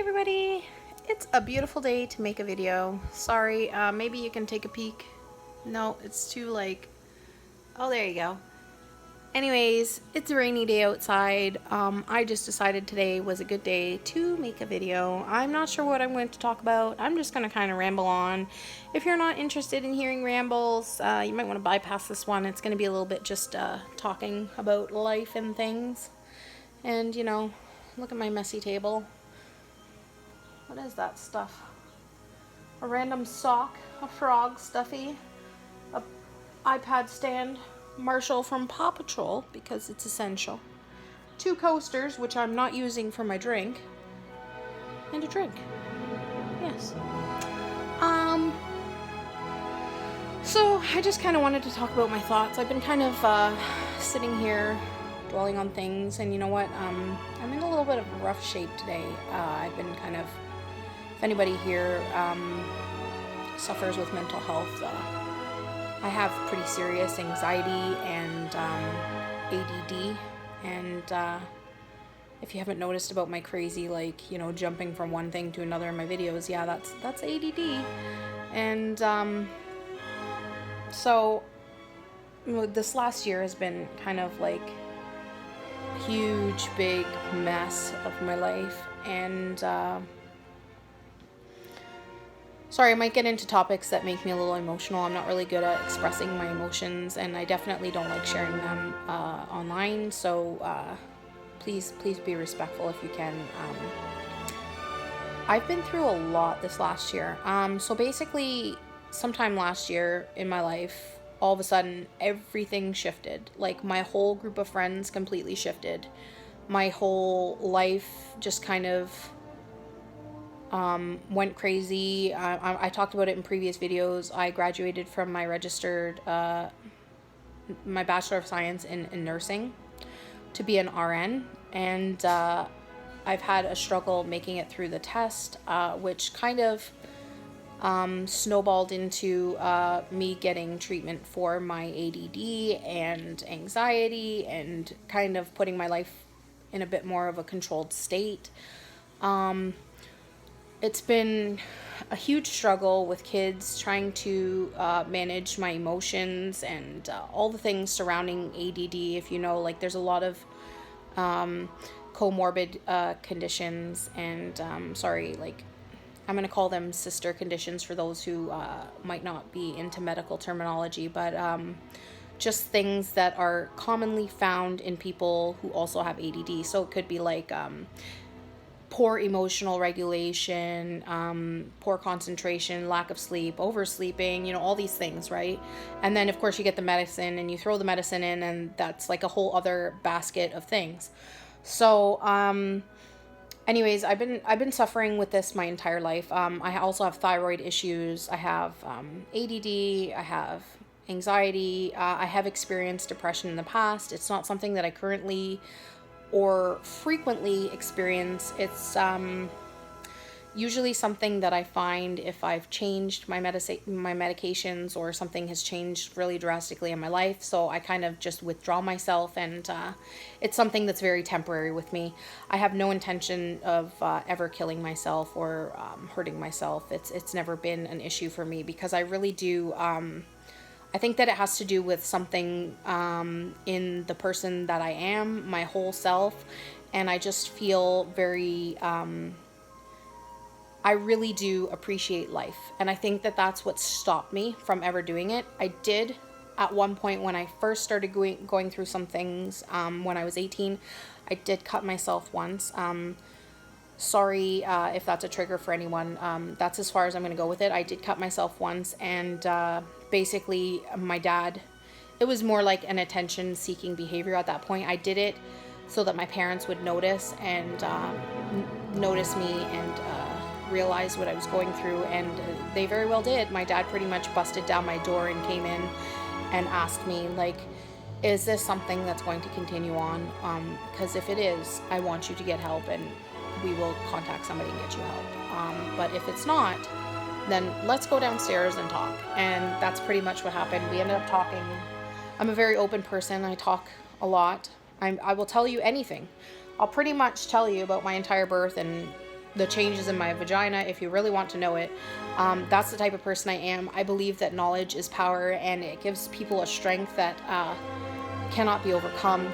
everybody, it's a beautiful day to make a video. Sorry, maybe you can take a peek. No, it's too oh, there you go. Anyways, it's a rainy day outside. I just decided today was a good day to make a video. I'm not sure what I'm going to talk about. I'm just going to kind of ramble on. If you're not interested in hearing rambles, you might want to bypass this one. It's going to be a little bit just talking about life and things. And, you know, look at my messy table. What is that stuff? A random sock, a frog stuffy, a iPad stand, Marshall from Paw Patrol because it's essential, 2 coasters which I'm not using for my drink, and a drink. Yes. So I just kind of wanted to talk about my thoughts. I've been kind of sitting here dwelling on things, and you know what? I'm in a little bit of a rough shape today. I've been kind of, if anybody here suffers with mental health, I have pretty serious anxiety and ADD, and if you haven't noticed about my crazy, jumping from one thing to another in my videos, yeah, that's ADD. And so this last year has been kind of like a huge, big mess of my life, and sorry, I might get into topics that make me a little emotional. I'm not really good at expressing my emotions, and I definitely don't like sharing them online, so please be respectful if you can. I've been through a lot this last year. So basically, sometime last year in my life, all of a sudden, everything shifted. Like, my whole group of friends completely shifted. My whole life just kind of went crazy. I talked about it in previous videos. I graduated from my registered, my Bachelor of Science in Nursing to be an RN, and I've had a struggle making it through the test, which kind of snowballed into me getting treatment for my ADD and anxiety, and kind of putting my life in a bit more of a controlled state. It's been a huge struggle with kids, trying to manage my emotions and all the things surrounding ADD. If you know, there's a lot of comorbid conditions, and I'm going to call them sister conditions for those who might not be into medical terminology, but just things that are commonly found in people who also have ADD. So it could be poor emotional regulation, poor concentration, lack of sleep, oversleeping, all these things, right? And then, of course, you get the medicine and you throw the medicine in, and that's like a whole other basket of things. So, anyways, I've been suffering with this my entire life. I also have thyroid issues. I have ADD. I have anxiety. I have experienced depression in the past. It's not something that I currently or frequently experience. It's usually something that I find if I've changed my medications, or something has changed really drastically in my life. So I kind of just withdraw myself, and it's something that's very temporary with me. I have no intention of ever killing myself or hurting myself. It's never been an issue for me, because I really do. I think that it has to do with something in the person that I am, my whole self, and I just feel very, I really do appreciate life, and I think that that's what stopped me from ever doing it. I did, at one point when I first started going through some things, when I was 18, I did cut myself once. Sorry if that's a trigger for anyone. That's as far as I'm going to go with it. I did cut myself once, and basically my dad, it was more like an attention-seeking behavior at that point. I did it so that my parents would notice and notice me and realize what I was going through, and they very well did. My dad pretty much busted down my door and came in and asked me, is this something that's going to continue on? Because if it is, I want you to get help, and we will contact somebody and get you help. But if it's not, then let's go downstairs and talk. And that's pretty much what happened. We ended up talking. I'm a very open person. I talk a lot. I will tell you anything. I'll pretty much tell you about my entire birth and the changes in my vagina, if you really want to know it. That's the type of person I am. I believe that knowledge is power, and it gives people a strength that cannot be overcome.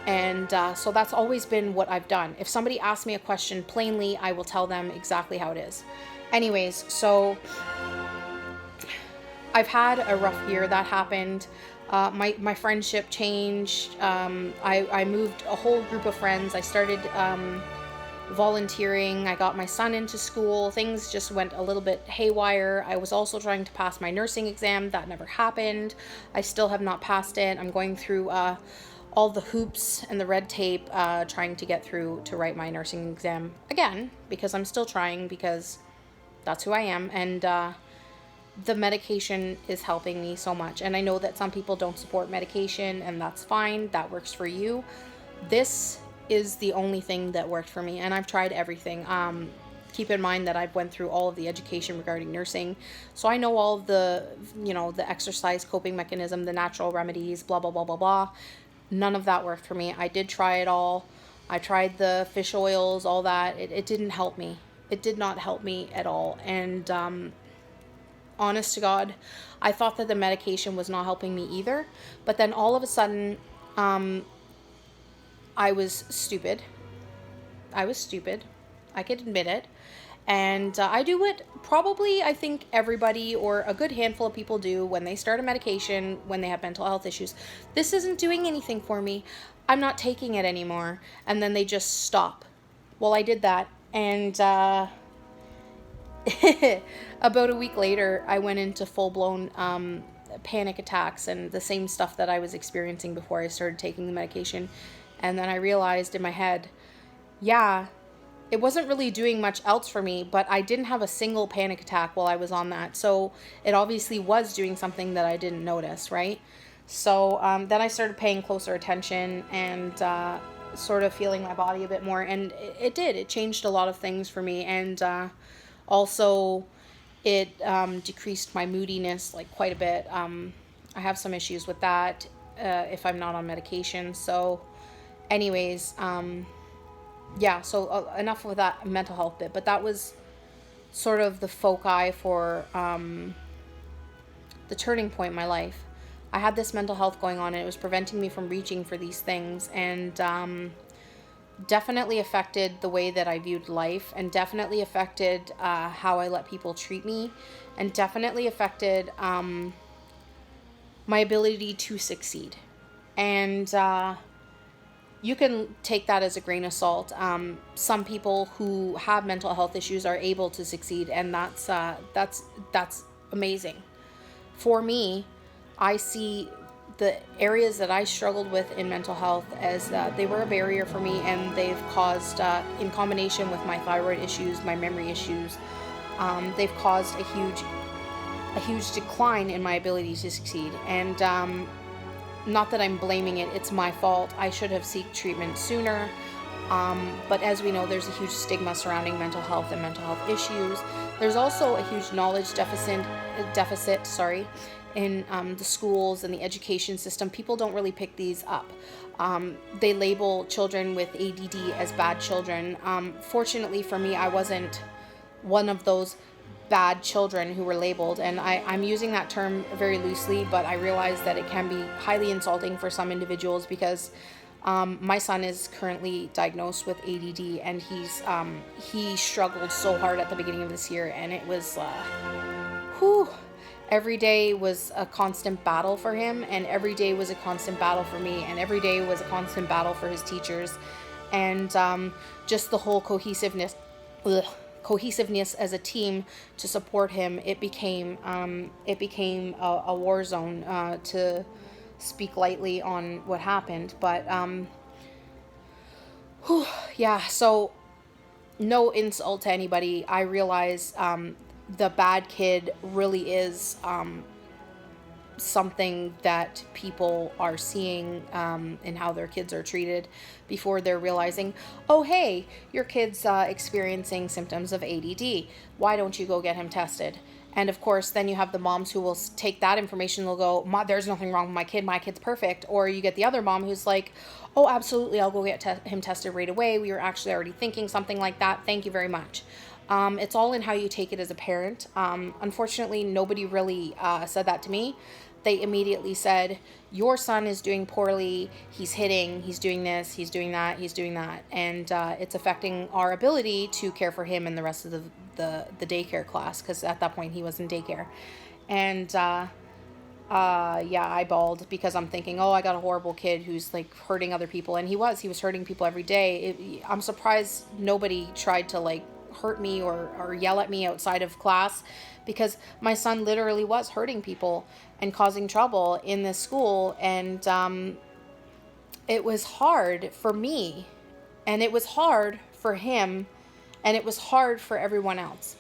And so that's always been what I've done. If somebody asks me a question plainly, I will tell them exactly how it is. Anyways, so I've had a rough year. That happened. My friendship changed. I moved a whole group of friends. I started volunteering. I got my son into school. Things just went a little bit haywire. I was also trying to pass my nursing exam. That never happened. I still have not passed it. I'm going through all the hoops and the red tape trying to get through to write my nursing exam again, because I'm still trying, because that's who I am. And the medication is helping me so much. And I know that some people don't support medication, and that's fine. That works for you. This is the only thing that worked for me, and I've tried everything. Keep in mind that I've went through all of the education regarding nursing, so I know all of the, the exercise coping mechanism, the natural remedies, blah blah blah blah blah. None of that worked for me. I did try it all. I tried the fish oils, all that. It didn't help me. It did not help me at all. And honest to God, I thought that the medication was not helping me either. But then all of a sudden, I was stupid. I could admit it. And I do what probably I think everybody or a good handful of people do when they start a medication, when they have mental health issues. This isn't doing anything for me. I'm not taking it anymore. And then they just stop. Well, I did that. And about a week later, I went into full-blown panic attacks and the same stuff that I was experiencing before I started taking the medication. And then I realized in my head, yeah, it wasn't really doing much else for me, but I didn't have a single panic attack while I was on that. So it obviously was doing something that I didn't notice, right? So then I started paying closer attention and sort of feeling my body a bit more. And it did. It changed a lot of things for me. And also it decreased my moodiness like quite a bit. I have some issues with that if I'm not on medication. So anyways, yeah, so enough of that mental health bit, but that was sort of the foci for the turning point in my life. I had this mental health going on, and it was preventing me from reaching for these things, and definitely affected the way that I viewed life, and definitely affected how I let people treat me, and definitely affected my ability to succeed. And you can take that as a grain of salt. Some people who have mental health issues are able to succeed, and that's amazing. For me, I see the areas that I struggled with in mental health as they were a barrier for me, and they've caused, in combination with my thyroid issues, my memory issues, they've caused a huge decline in my ability to succeed. And not that I'm blaming it, it's my fault. I should have sought treatment sooner. But as we know, there's a huge stigma surrounding mental health and mental health issues. There's also a huge knowledge deficit, in the schools and the education system. People don't really pick these up. They label children with ADD as bad children. Fortunately for me, I wasn't one of those bad children who were labeled, and I'm using that term very loosely, but I realize that it can be highly insulting for some individuals, because my son is currently diagnosed with ADD, and he struggled so hard at the beginning of this year, and it was every day was a constant battle for him, and every day was a constant battle for me, and every day was a constant battle for his teachers, and just the whole cohesiveness as a team to support him. It became a war zone, to speak lightly on what happened. But yeah, so no insult to anybody. I realize the bad kid really is something that people are seeing in how their kids are treated before they're realizing, oh, hey, your kid's experiencing symptoms of ADD. Why don't you go get him tested? And of course, then you have the moms who will take that information. They'll go, there's nothing wrong with my kid. My kid's perfect. Or you get the other mom who's like, oh, absolutely, I'll go get him tested right away. We were actually already thinking something like that. Thank you very much. It's all in how you take it as a parent. Unfortunately, nobody really said that to me. They immediately said, your son is doing poorly, he's hitting, he's doing this, he's doing that, he's doing that. And it's affecting our ability to care for him and the rest of the daycare class, because at that point he was in daycare. And yeah, I bawled because I'm thinking, oh, I got a horrible kid who's like hurting other people. And he was hurting people every day. I'm surprised nobody tried to like hurt me or yell at me outside of class, because my son literally was hurting people and causing trouble in this school. And it was hard for me, and it was hard for him, and it was hard for everyone else.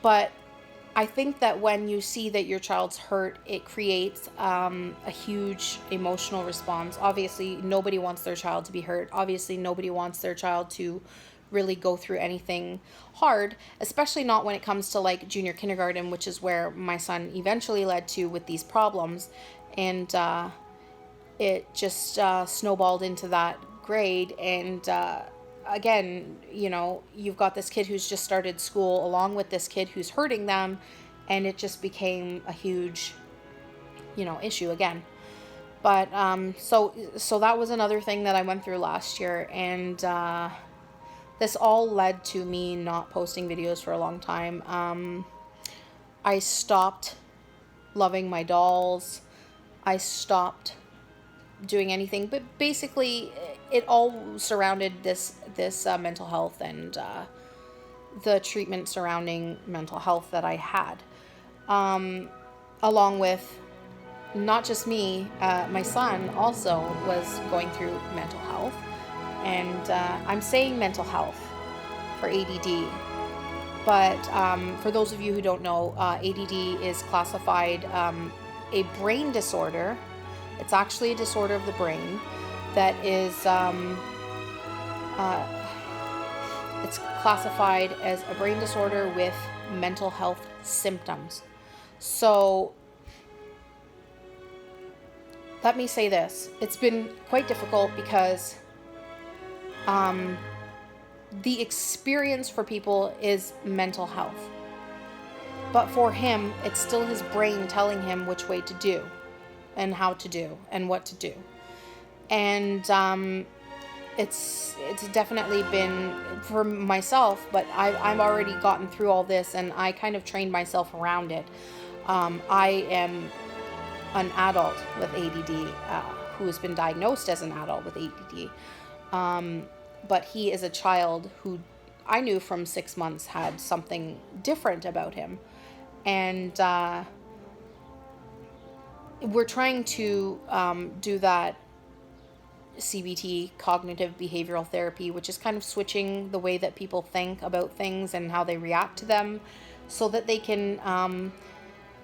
But I think that when you see that your child's hurt, it creates a huge emotional response. Obviously, nobody wants their child to be hurt. Obviously, nobody wants their child to really go through anything hard, especially not when it comes to like junior kindergarten, which is where my son eventually led to with these problems. And it just snowballed into that grade. And again, you know, you've got this kid who's just started school along with this kid who's hurting them, and it just became a huge, you know, issue again. But so that was another thing that I went through last year. And this all led to me not posting videos for a long time. I stopped loving my dolls. I stopped doing anything, but basically it all surrounded this mental health and the treatment surrounding mental health that I had, along with not just me, my son also was going through mental health. And I'm saying mental health for ADD, but for those of you who don't know, ADD is classified a brain disorder. It's actually a disorder of the brain that is, it's classified as a brain disorder with mental health symptoms. So let me say this. It's been quite difficult because the experience for people is mental health. But for him, it's still his brain telling him which way to do and how to do and what to do. And it's definitely been for myself, but I've already gotten through all this, and I kind of trained myself around it. I am an adult with ADD who has been diagnosed as an adult with ADD. But he is a child who I knew from 6 months had something different about him. And we're trying to do that CBT, cognitive behavioral therapy, which is kind of switching the way that people think about things and how they react to them, so that they can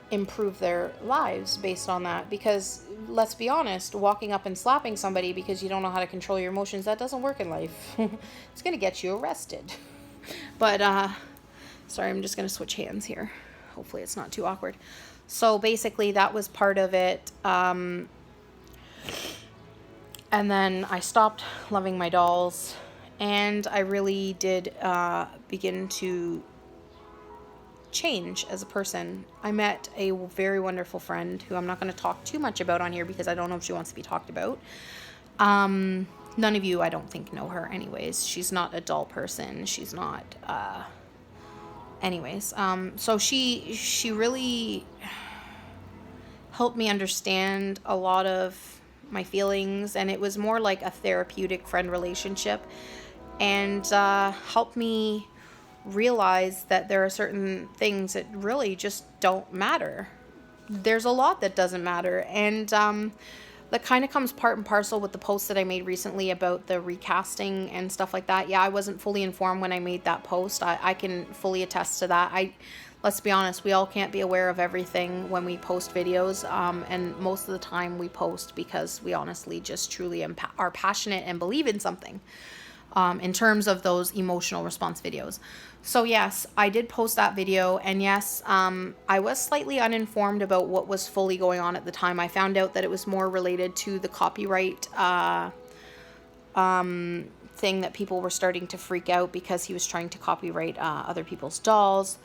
improve their lives based on that. Because let's be honest, walking up and slapping somebody because you don't know how to control your emotions, that doesn't work in life. It's going to get you arrested. But sorry, I'm just going to switch hands here. Hopefully it's not too awkward. So basically that was part of it. And then I stopped loving my dolls, and I really did begin to change as a person. I met a very wonderful friend who I'm not going to talk too much about on here because I don't know if she wants to be talked about. None of you, I don't think, know her anyways. She's not a dull person. She's not, anyways. So she really helped me understand a lot of my feelings, and it was more like a therapeutic friend relationship, and helped me realize that there are certain things that really just don't matter. There's a lot that doesn't matter, and that kind of comes part and parcel with the post that I made recently about the recasting and stuff like that. Yeah, I wasn't fully informed when I made that post. I can fully attest to that. Let's be honest, we all can't be aware of everything when we post videos, and most of the time we post because we honestly just truly are passionate and believe in something. in terms of those emotional response videos. So yes, I did post that video, and yes, I was slightly uninformed about what was fully going on at the time. I found out that it was more related to the copyright thing, that people were starting to freak out because he was trying to copyright other people's dolls.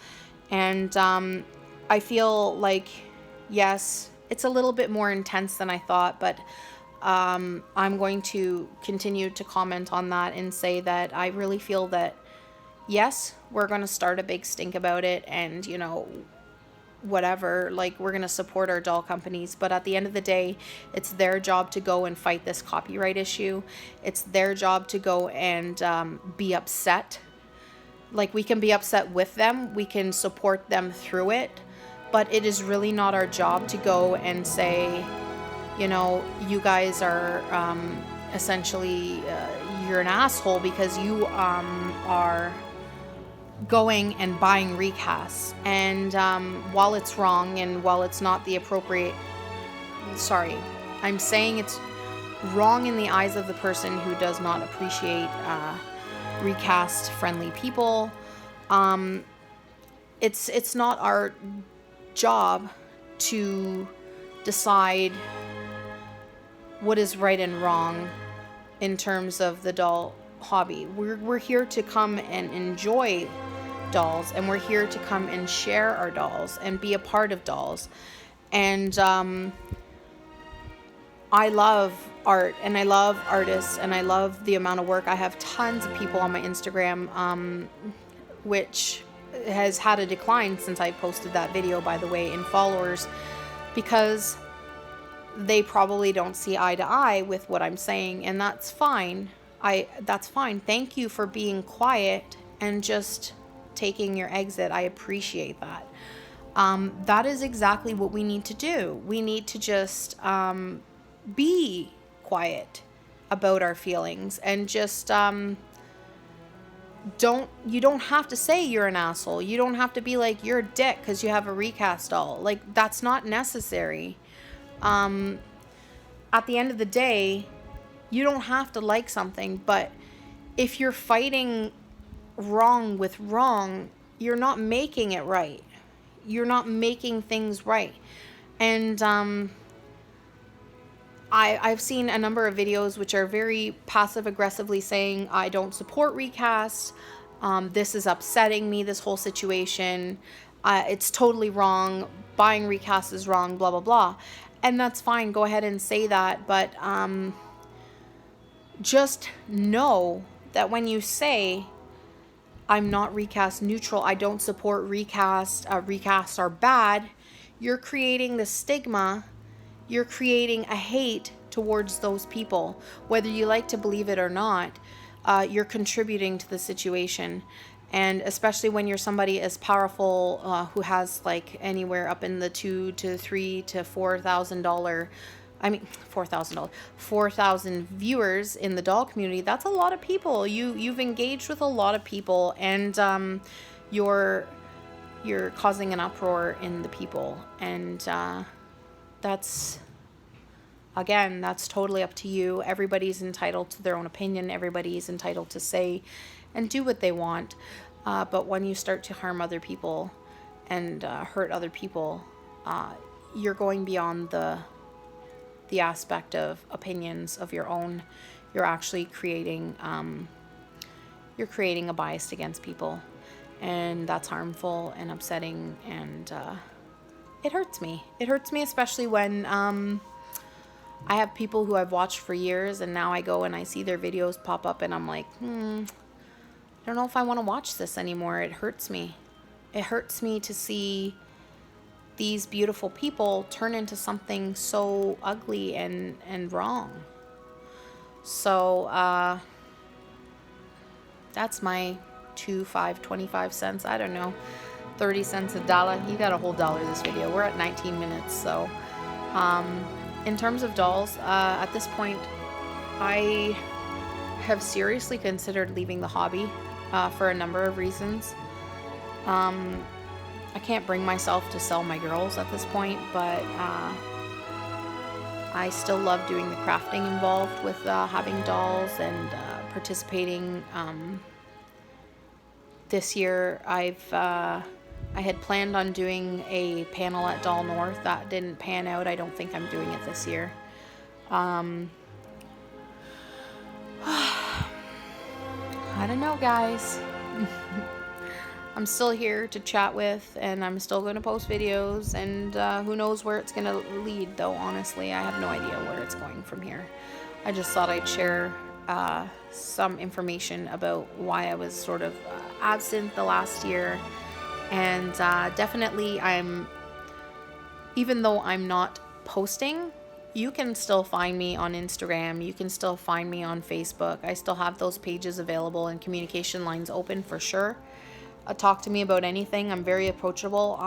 And I feel like, yes, it's a little bit more intense than I thought, but I'm going to continue to comment on that and say that I really feel that, yes, we're going to start a big stink about it, and, you know, whatever, like, we're going to support our doll companies, but at the end of the day, it's their job to go and fight this copyright issue. It's their job to go and be upset. Like, we can be upset with them, we can support them through it, but it is really not our job to go and say, you know, you guys are essentially, you're an asshole because you are going and buying recasts. And while it's wrong, and while it's not the appropriate, sorry, I'm saying it's wrong in the eyes of the person who does not appreciate recast friendly people. It's not our job to decide what is right and wrong in terms of the doll hobby. We're here to come and enjoy dolls, and we're here to come and share our dolls and be a part of dolls. And I love art, and I love artists, and I love the amount of work. I have tons of people on my Instagram, which has had a decline since I posted that video, by the way, in followers, because they probably don't see eye to eye with what I'm saying, and that's fine. That's fine. Thank you for being quiet and just taking your exit. I appreciate that. That is exactly what we need to do. We need to just be quiet about our feelings, and just you don't have to say you're an asshole. You don't have to be like, you're a dick because you have a recast doll. Like, that's not necessary. At the end of the day, you don't have to like something, but if you're fighting wrong with wrong, you're not making it right. You're not making things right. And I've seen a number of videos which are very passive aggressively saying, I don't support recasts. This is upsetting me, this whole situation. It's totally wrong. Buying recasts is wrong, blah, blah, blah. And that's fine. Go ahead and say that. But just know that when you say, I'm not recast neutral, I don't support recasts, recasts are bad, you're creating the stigma, you're creating a hate towards those people. Whether you like to believe it or not, you're contributing to the situation. And especially when you're somebody as powerful, who has like anywhere up in the $2,000 to $3,000 to $4,000, $4,000 viewers in the doll community. That's a lot of people. You've engaged with a lot of people, and you're causing an uproar in the people. And that's totally up to you. Everybody's entitled to their own opinion. Everybody's entitled to say and do what they want. But when you start to harm other people and hurt other people, you're going beyond the aspect of opinions of your own. You're actually creating a bias against people, and that's harmful and upsetting, and it hurts me. It hurts me, especially when I have people who I've watched for years, and now I go and I see their videos pop up, and I'm like, I don't know if I want to watch this anymore. It hurts me. It hurts me to see these beautiful people turn into something so ugly and wrong. So that's my 25 cents. I don't know, 30 cents, $1. You got a whole dollar this video. We're at 19 minutes. So in terms of dolls, at this point, I have seriously considered leaving the hobby for a number of reasons. I can't bring myself to sell my girls at this point, but I still love doing the crafting involved with having dolls, and participating this year. I had planned on doing a panel at Doll North. That didn't pan out. I don't think I'm doing it this year. I don't know, guys. I'm still here to chat with, and I'm still going to post videos, and who knows where it's going to lead, though, honestly. I have no idea where it's going from here. I just thought I'd share some information about why I was sort of absent the last year. And definitely even though I'm not posting, you can still find me on Instagram. You can still find me on Facebook. I still have those pages available and communication lines open for sure. Talk to me about anything. I'm very approachable.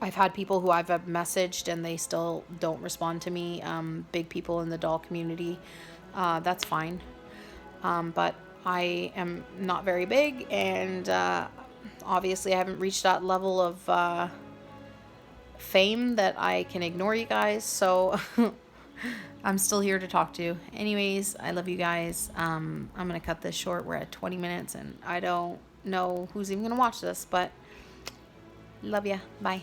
I've had people who I've messaged and they still don't respond to me. Big people in the doll community. That's fine. But I am not very big, and obviously I haven't reached that level of fame that I can ignore you guys. So I'm still here to talk to. Anyways, I love you guys. I'm going to cut this short. We're at 20 minutes and I don't know who's even going to watch this, but love ya. Bye.